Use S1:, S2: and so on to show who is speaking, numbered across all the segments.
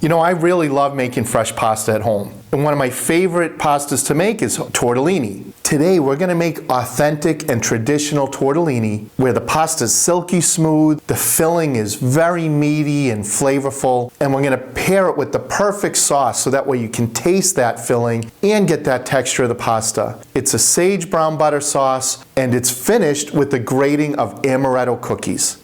S1: You know, I really love making fresh pasta at home. And one of my favorite pastas to make is tortellini. Today we're gonna make authentic and traditional tortellini where the pasta is silky smooth, the filling is very meaty and flavorful, and we're gonna pair it with the perfect sauce so that way you can taste that filling and get that texture of the pasta. It's a sage brown butter sauce and it's finished with the grating of amaretto cookies.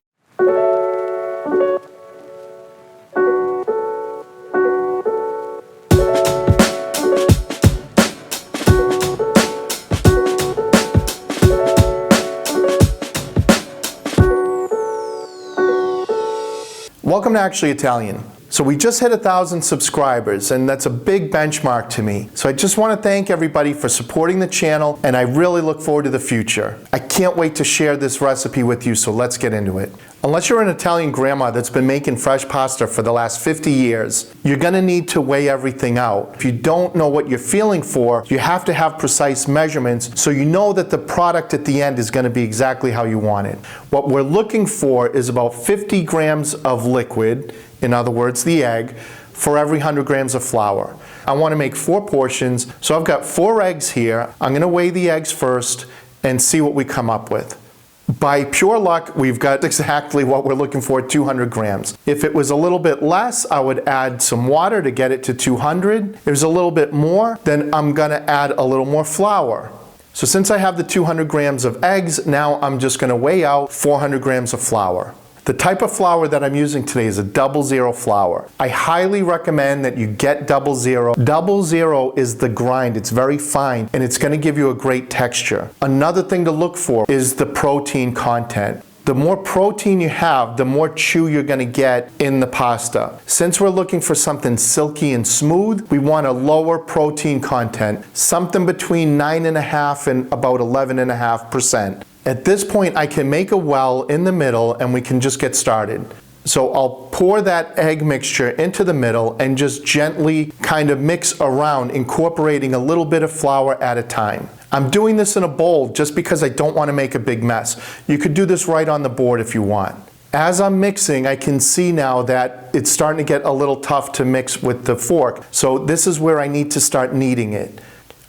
S1: Welcome to Actually Italian. So we just hit 1,000 subscribers and that's a big benchmark to me. So I just want to thank everybody for supporting the channel and I really look forward to the future. I can't wait to share this recipe with you, so let's get into it. Unless you're an Italian grandma that's been making fresh pasta for the last 50 years, you're gonna need to weigh everything out. If you don't know what you're feeling for, you have to have precise measurements so you know that the product at the end is gonna be exactly how you want it. What we're looking for is about 50 grams of liquid, in other words, the egg, for every 100 grams of flour. I wanna make 4 portions, so I've got 4 eggs here. I'm gonna weigh the eggs first and see what we come up with. By pure luck, we've got exactly what we're looking for, 200 grams. If it was a little bit less, I would add some water to get it to 200. If there's a little bit more, then I'm gonna add a little more flour. So since I have the 200 grams of eggs, now I'm just gonna weigh out 400 grams of flour. The type of flour that I'm using today is a 00 flour. I highly recommend that you get 00. 00 is the grind, it's very fine, and it's gonna give you a great texture. Another thing to look for is the protein content. The more protein you have, the more chew you're gonna get in the pasta. Since we're looking for something silky and smooth, we want a lower protein content, something between 9.5% and about 11.5%. At this point, I can make a well in the middle and we can just get started. So I'll pour that egg mixture into the middle and just gently kind of mix around, incorporating a little bit of flour at a time. I'm doing this in a bowl just because I don't want to make a big mess. You could do this right on the board if you want. As I'm mixing, I can see now that it's starting to get a little tough to mix with the fork. So this is where I need to start kneading it.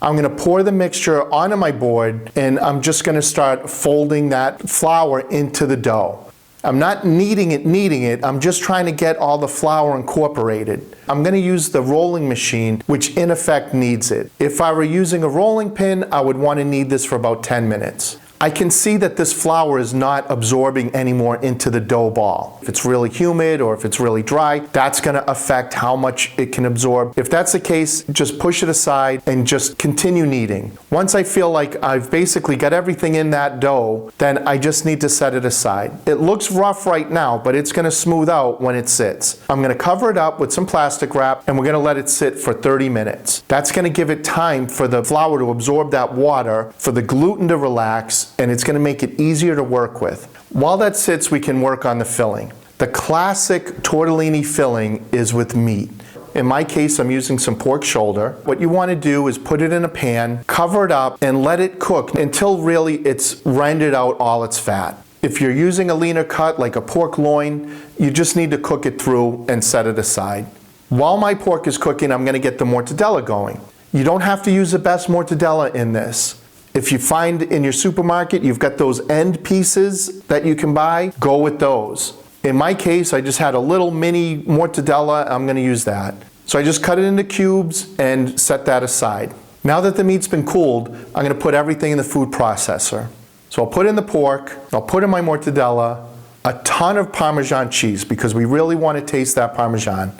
S1: I'm gonna pour the mixture onto my board and I'm just gonna start folding that flour into the dough. I'm not kneading it, I'm just trying to get all the flour incorporated. I'm gonna use the rolling machine, which in effect kneads it. If I were using a rolling pin, I would wanna knead this for about 10 minutes. I can see that this flour is not absorbing anymore into the dough ball. If it's really humid or if it's really dry, that's gonna affect how much it can absorb. If that's the case, just push it aside and just continue kneading. Once I feel like I've basically got everything in that dough, then I just need to set it aside. It looks rough right now, but it's gonna smooth out when it sits. I'm gonna cover it up with some plastic wrap and we're gonna let it sit for 30 minutes. That's gonna give it time for the flour to absorb that water, for the gluten to relax, and it's gonna make it easier to work with. While that sits, we can work on the filling. The classic tortellini filling is with meat. In my case, I'm using some pork shoulder. What you wanna do is put it in a pan, cover it up, and let it cook until really it's rendered out all its fat. If you're using a leaner cut, like a pork loin, you just need to cook it through and set it aside. While my pork is cooking, I'm gonna get the mortadella going. You don't have to use the best mortadella in this. If you find in your supermarket you've got those end pieces that you can buy, go with those. In my case, I just had a little mini mortadella, I'm gonna use that. So I just cut it into cubes and set that aside. Now that the meat's been cooled, I'm gonna put everything in the food processor. So I'll put in the pork, I'll put in my mortadella, a ton of Parmesan cheese because we really wanna taste that Parmesan,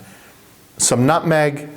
S1: some nutmeg,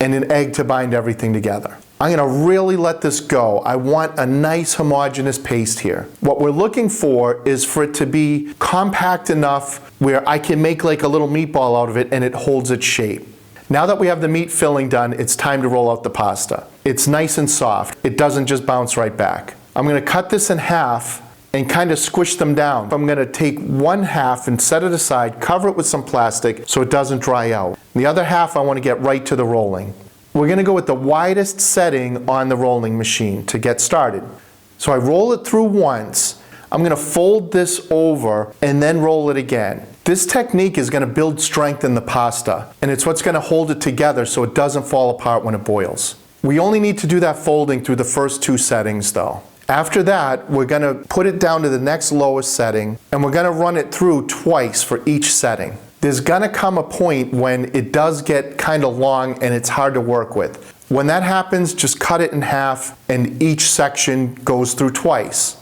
S1: and an egg to bind everything together. I'm gonna really let this go. I want a nice homogeneous paste here. What we're looking for is for it to be compact enough where I can make like a little meatball out of it and it holds its shape. Now that we have the meat filling done, it's time to roll out the pasta. It's nice and soft. It doesn't just bounce right back. I'm gonna cut this in half and kind of squish them down. I'm gonna take one half and set it aside, cover it with some plastic so it doesn't dry out. The other half I wanna get right to the rolling. We're gonna go with the widest setting on the rolling machine to get started. So I roll it through once. I'm gonna fold this over and then roll it again. This technique is going to build strength in the pasta, and it's what's going to hold it together so it doesn't fall apart when it boils. We only need to do that folding through the first 2 settings though. After that, we're going to put it down to the next lowest setting, and we're going to run it through twice for each setting. There's going to come a point when it does get kind of long and it's hard to work with. When that happens, just cut it in half and each section goes through twice.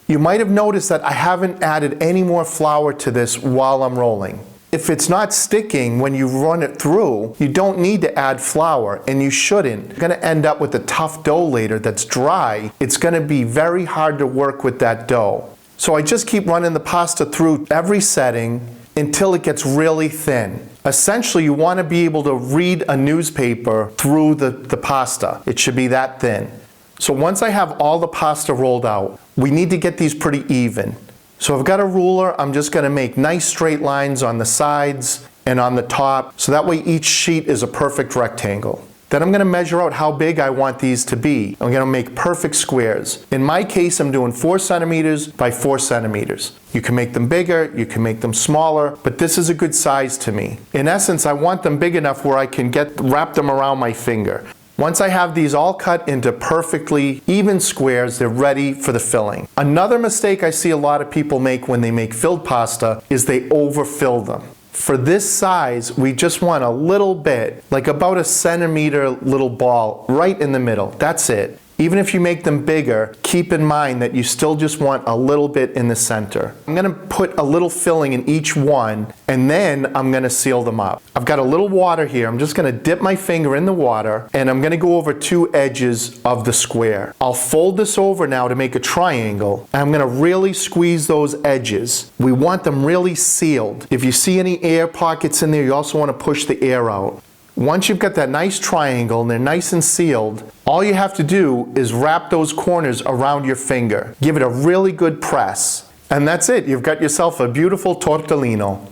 S1: You might have noticed that I haven't added any more flour to this while I'm rolling. If it's not sticking when you run it through, you don't need to add flour, and you shouldn't. You're going to end up with a tough dough later that's dry. It's going to be very hard to work with that dough. So I just keep running the pasta through every setting until it gets really thin. Essentially, you want to be able to read a newspaper through the pasta. It should be that thin. So once I have all the pasta rolled out, we need to get these pretty even. So I've got a ruler. I'm just going to make nice straight lines on the sides and on the top, so that way each sheet is a perfect rectangle. Then I'm going to measure out how big I want these to be. I'm going to make perfect squares. In my case, I'm doing 4 centimeters by 4 centimeters. You can make them bigger, you can make them smaller, but this is a good size to me. In essence, I want them big enough where I can wrap them around my finger. Once I have these all cut into perfectly even squares, they're ready for the filling. Another mistake I see a lot of people make when they make filled pasta is they overfill them. For this size, we just want a little bit, like about a centimeter little ball right in the middle. That's it. Even if you make them bigger, keep in mind that you still just want a little bit in the center. I'm going to put a little filling in each one, and then I'm going to seal them up. I've got a little water here. I'm just going to dip my finger in the water, and I'm going to go over 2 edges of the square. I'll fold this over now to make a triangle, and I'm going to really squeeze those edges. We want them really sealed. If you see any air pockets in there, you also want to push the air out. Once you've got that nice triangle and they're nice and sealed, all you have to do is wrap those corners around your finger. Give it a really good press. And that's it. You've got yourself a beautiful tortellino.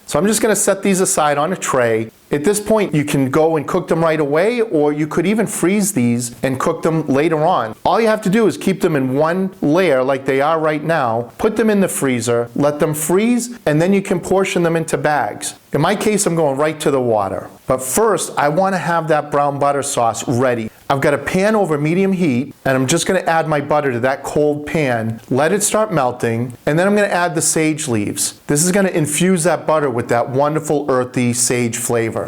S1: So I'm just going to set these aside on a tray. At this point, you can go and cook them right away, or you could even freeze these and cook them later on. All you have to do is keep them in one layer like they are right now, put them in the freezer, let them freeze, and then you can portion them into bags. In my case, I'm going right to the water. But first, I want to have that brown butter sauce ready. I've got a pan over medium heat, and I'm just going to add my butter to that cold pan, let it start melting, and then I'm going to add the sage leaves. This is going to infuse that butter with that wonderful earthy sage flavor.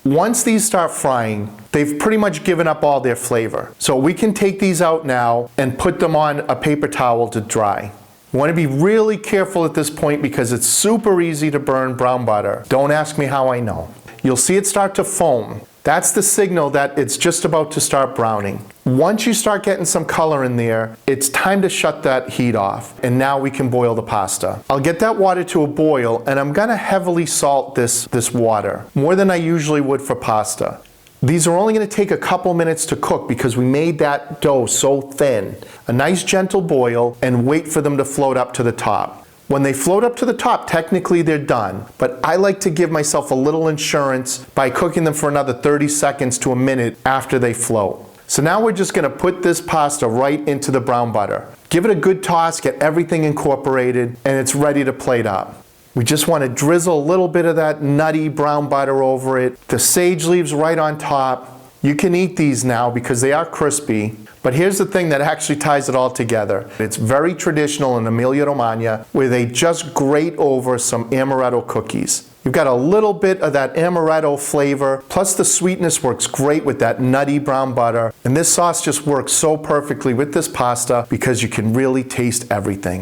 S1: Once these start frying, they've pretty much given up all their flavor. So we can take these out now and put them on a paper towel to dry. You want to be really careful at this point because it's super easy to burn brown butter. Don't ask me how I know. You'll see it start to foam. That's the signal that it's just about to start browning. Once you start getting some color in there, it's time to shut that heat off, and now we can boil the pasta. I'll get that water to a boil, and I'm gonna heavily salt this water, more than I usually would for pasta. These are only gonna take a couple minutes to cook because we made that dough so thin. A nice gentle boil, and wait for them to float up to the top. When they float up to the top, technically they're done, but I like to give myself a little insurance by cooking them for another 30 seconds to a minute after they float. So now we're just going to put this pasta right into the brown butter. Give it a good toss, get everything incorporated, and it's ready to plate up. We just want to drizzle a little bit of that nutty brown butter over it, the sage leaves right on top. You can eat these now because they are crispy. But here's the thing that actually ties it all together. It's very traditional in Emilia-Romagna, where they just grate over some amaretto cookies. You've got a little bit of that amaretto flavor, plus the sweetness works great with that nutty brown butter. And this sauce just works so perfectly with this pasta because you can really taste everything.